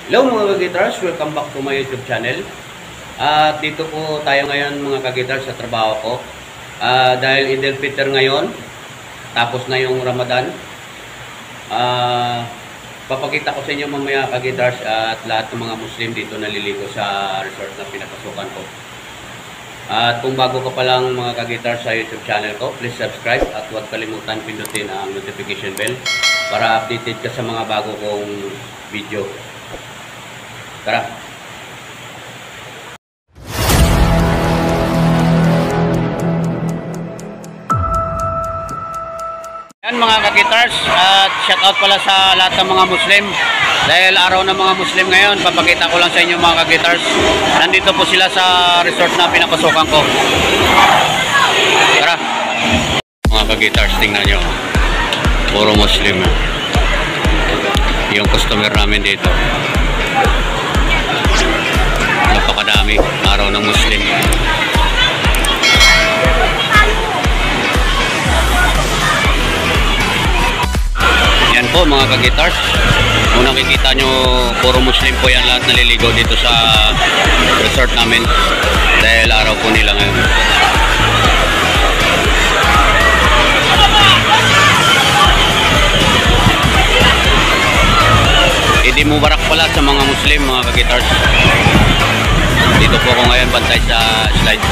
Hello mga ka-guitars, welcome back to my YouTube channel. At dito po tayo ngayon mga ka-guitars sa trabaho ko. Dahil Eid al-Fitr ngayon, tapos na yung Ramadan. Papakita ko sa inyo mamaya ka-guitars at lahat ng mga Muslim dito naliligo sa resort na pinapasukan ko. At kung bago ka pa lang mga ka-guitars sa YouTube channel ko, please subscribe at huwag kalimutan pindutin ang notification bell para updated ka sa mga bago kong video. Tara! Yan mga ka-guitars, at shout out pala sa lahat ng mga Muslim. Dahil araw ng mga Muslim ngayon, papakita ko lang sa inyo mga ka-guitars. Nandito po sila sa resort na pinapasukan ko. Tara! Mga ka-guitars, tingnan nyo. Puro Muslim. Yung customer namin dito. Napakadami, araw ng Muslim. Yan po mga ka-guitars, kung nakikita nyo, puro Muslim po yan, lahat naliligo dito sa resort namin dahil araw po nila ngayon. Idi Mubarak pala sa mga Muslim mga ka-guitars. Dito po ako ngayon bantay sa slide.